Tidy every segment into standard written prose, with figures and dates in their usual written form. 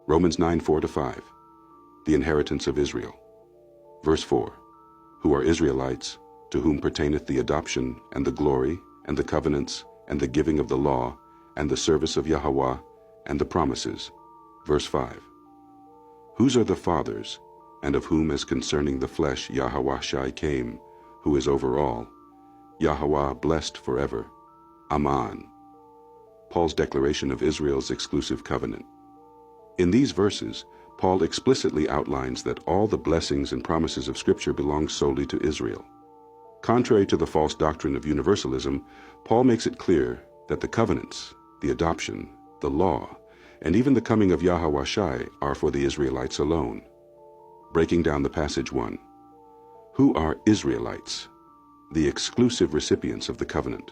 Romans 9:4-5. The inheritance of Israel. Verse 4. Who are Israelites, to whom pertaineth the adoption, and the glory, and the covenants, and the giving of the law, and the service of Yahweh, and the promises. Verse 5. Whose are the fathers, and of whom as concerning the flesh Yahweh Shai came, who is over all, Yahweh blessed forever. Amen. Paul's declaration of Israel's exclusive covenant. In these verses, Paul explicitly outlines that all the blessings and promises of Scripture belong solely to Israel. Contrary to the false doctrine of universalism, Paul makes it clear that the covenants, the adoption, the law, and even the coming of Yahweh Shai are for the Israelites alone. Breaking down the passage 1. Who are Israelites? The exclusive recipients of the covenant.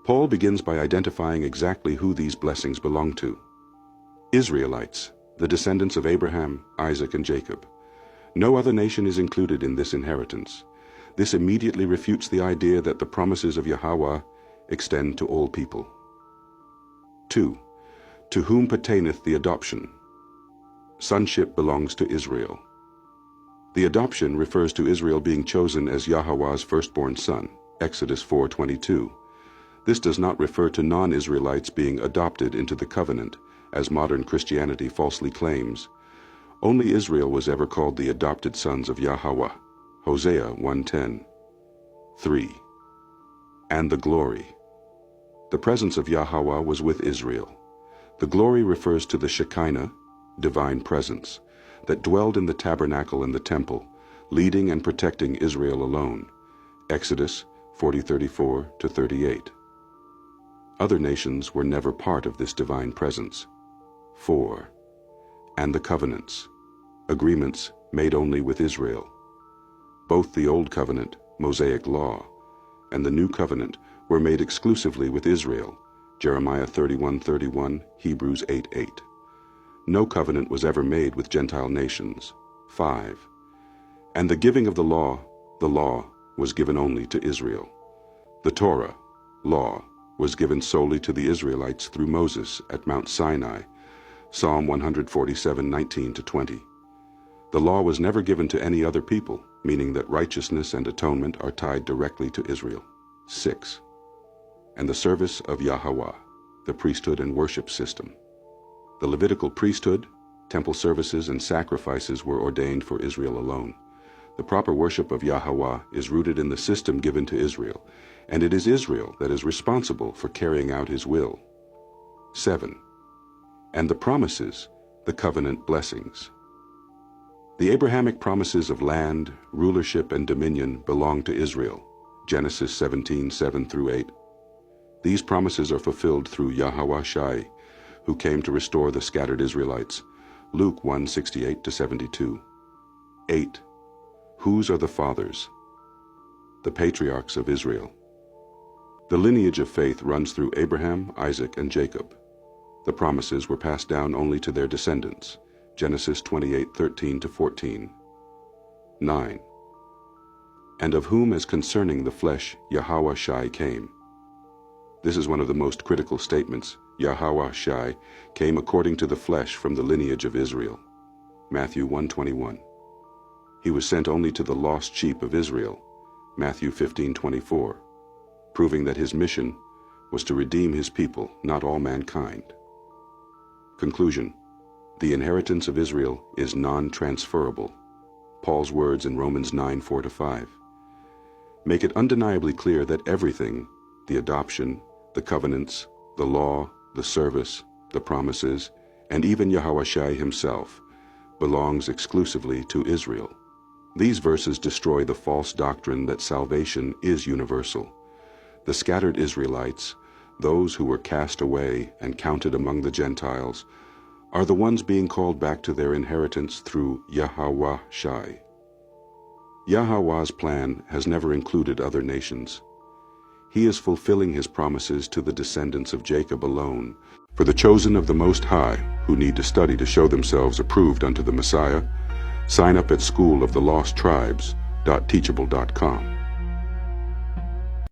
Paul begins by identifying exactly who these blessings belong to. Israelites, the descendants of Abraham, Isaac, and Jacob. No other nation is included in this inheritance. This immediately refutes the idea that the promises of Yahweh extend to all people. 2. To whom pertaineth the adoption? Sonship belongs to Israel. The adoption refers to Israel being chosen as Yahweh's firstborn son, Exodus 4:22. This does not refer to non-Israelites being adopted into the covenant, as modern Christianity falsely claims. Only Israel was ever called the adopted sons of Yahweh, Hosea 1:10. 3. And the glory. The presence of Yahweh was with Israel. The glory refers to the Shekinah, divine presence, that dwelled in the tabernacle and the temple, leading and protecting Israel alone. Exodus 40:34-38. Other nations were never part of this divine presence. 4. And the covenants, agreements made only with Israel. Both the Old Covenant, Mosaic Law, and the New Covenant were made exclusively with Israel, Jeremiah 31:31, Hebrews 8:8. No covenant was ever made with Gentile nations. 5. And the giving of the law was given only to Israel. The Torah, law, was given solely to the Israelites through Moses at Mount Sinai, Psalm 147:19-20. The law was never given to any other people, meaning that righteousness and atonement are tied directly to Israel. 6. And the service of Yahweh, the priesthood and worship system. The Levitical priesthood, temple services, and sacrifices were ordained for Israel alone. The proper worship of Yahweh is rooted in the system given to Israel, and it is Israel that is responsible for carrying out his will. 7. And the promises, the covenant blessings. The Abrahamic promises of land, rulership, and dominion belong to Israel, Genesis 17:7-8. These promises are fulfilled through Yahweh Shai, who came to restore the scattered Israelites, Luke 1:68-72. 8. Whose are the fathers? The patriarchs of Israel. The lineage of faith runs through Abraham, Isaac, and Jacob. The promises were passed down only to their descendants, Genesis 28:13-14. 9. And of whom as concerning the flesh Yahweh Shai came. This is one of the most critical statements. Yahweh Shai came according to the flesh from the lineage of Israel, Matthew 1:21. He was sent only to the lost sheep of Israel, Matthew 15:24, proving that his mission was to redeem his people, not all mankind. Conclusion. The inheritance of Israel is non-transferable. Paul's words in Romans 9:4-5 make it undeniably clear that everything, the adoption, the covenants, the law, the service, the promises, and even Yahweh Shai himself, belongs exclusively to Israel. These verses destroy the false doctrine that salvation is universal. The scattered Israelites, those who were cast away and counted among the Gentiles, are the ones being called back to their inheritance through Yahweh Shai. Yahweh's plan has never included other nations. He is fulfilling his promises to the descendants of Jacob alone. For the chosen of the Most High, who need to study to show themselves approved unto the Messiah, sign up at schooloftheLostTribes.teachable.com.